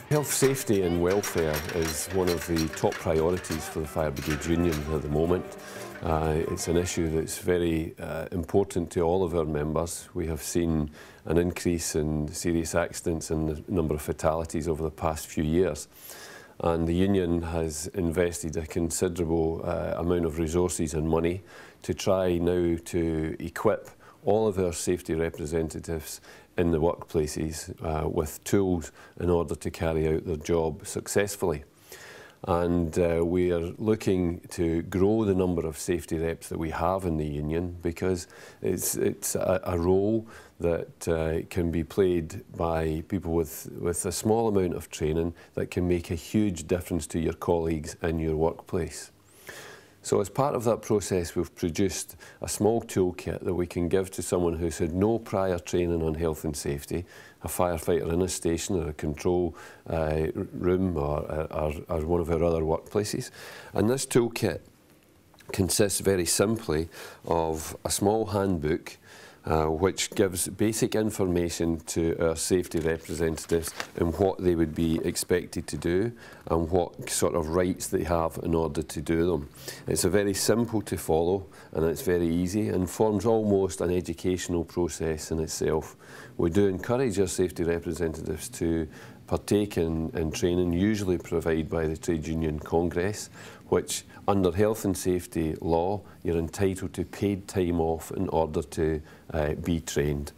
Health, safety and welfare is one of the top priorities for the Fire Brigade Union at the moment. It's an issue that's very important to all of our members. We have seen an increase in serious accidents and the number of fatalities over the past few years. And the union has invested a considerable amount of resources and money to try now to equip all of our safety representatives in the workplaces with tools in order to carry out their job successfully. And we are looking to grow the number of safety reps that we have in the union, because it's a role that can be played by people with a small amount of training that can make a huge difference to your colleagues in your workplace. So as part of that process, we've produced a small toolkit that we can give to someone who's had no prior training on health and safety, a firefighter in a station or a control room or one of our other workplaces. And this toolkit consists very simply of a small handbook which gives basic information to our safety representatives in what they would be expected to do and what sort of rights they have in order to do them. It's a very simple to follow and it's very easy and forms almost an educational process in itself. We do encourage our safety representatives to partake in training, usually provided by the Trade Union Congress, which under health and safety law you're entitled to paid time off in order to be trained.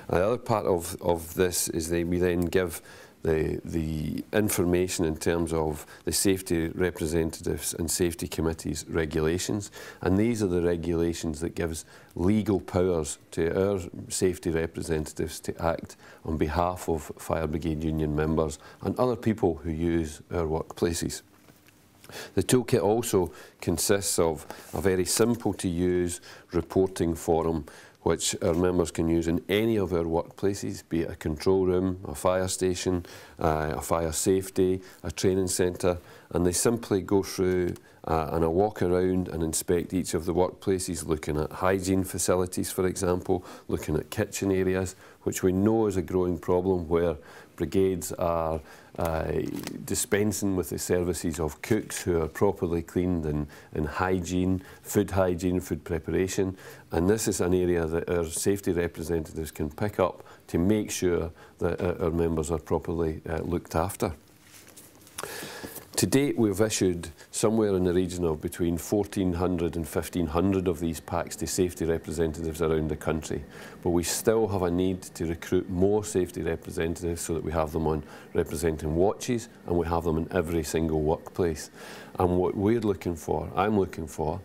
The other part of this is that we then give the information in terms of the safety representatives and safety committees regulations, and these are the regulations that gives legal powers to our safety representatives to act on behalf of Fire Brigade Union members and other people who use our workplaces. The toolkit also consists of a very simple to use reporting forum which our members can use in any of our workplaces, be it a control room, a fire station, a fire safety, a training centre, and they simply go through and a walk around and inspect each of the workplaces, looking at hygiene facilities, for example, looking at kitchen areas, which we know is a growing problem where brigades are dispensing with the services of cooks who are properly cleaned in hygiene, food preparation, and this is an area that our safety representatives can pick up to make sure that our members are properly looked after. To date, we've issued somewhere in the region of between 1,400 and 1,500 of these packs to safety representatives around the country, but we still have a need to recruit more safety representatives so that we have them on representing watches and we have them in every single workplace. And what we're looking for, I'm looking for,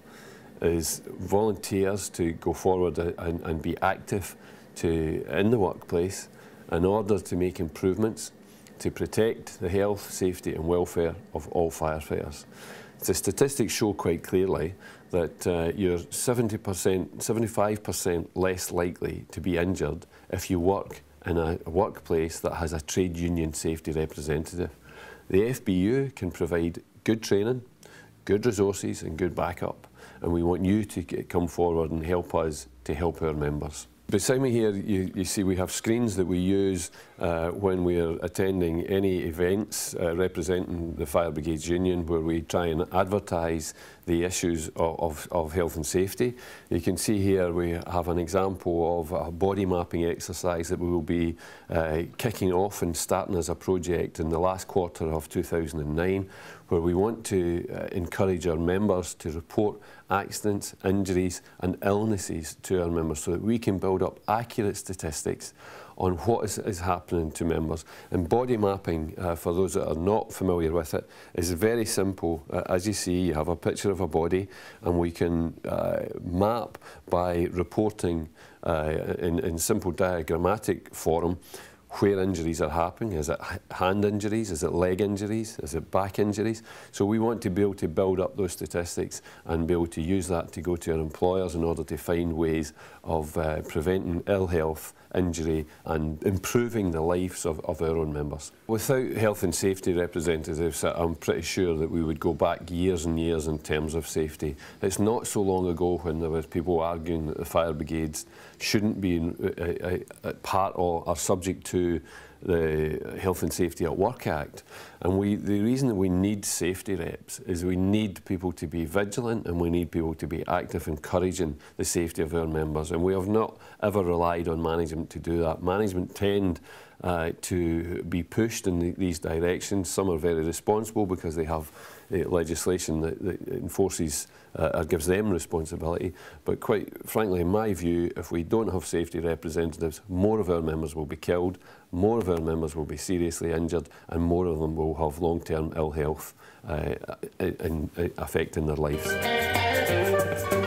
is volunteers to go forward and be active in the workplace in order to make improvements to protect the health, safety and welfare of all firefighters. The statistics show quite clearly that you're 75% less likely to be injured if you work in a workplace that has a trade union safety representative. The FBU can provide good training, good resources and good backup, and we want you to come forward and help us to help our members. Beside me here, you see we have screens that we use when we are attending any events representing the Fire Brigade Union, where we try and advertise the issues of health and safety. You can see here we have an example of a body mapping exercise that we will be kicking off and starting as a project in the last quarter of 2009, where we want to encourage our members to report accidents, injuries and illnesses to our members so that we can build up accurate statistics on what is happening to members. And body mapping, for those that are not familiar with it, is very simple. As you see, you have a picture of a body and we can map by reporting in simple diagrammatic form where injuries are happening. Is it hand injuries? Is it leg injuries? Is it back injuries? So we want to be able to build up those statistics and be able to use that to go to our employers in order to find ways of preventing ill health, injury and improving the lives of our own members. Without health and safety representatives, I'm pretty sure that we would go back years and years in terms of safety. It's not so long ago when there was people arguing that the fire brigades shouldn't be part or are subject to the Health and Safety at Work Act. And the reason that we need safety reps is we need people to be vigilant and we need people to be active, encouraging the safety of our members. And we have not ever relied on management to do that. Management tend to be pushed in these directions. Some are very responsible because they have legislation that enforces or gives them responsibility. But quite frankly, in my view, if we don't have safety representatives, more of our members will be killed, more of our members will be seriously injured, and more of them will have long-term ill health affecting their lives.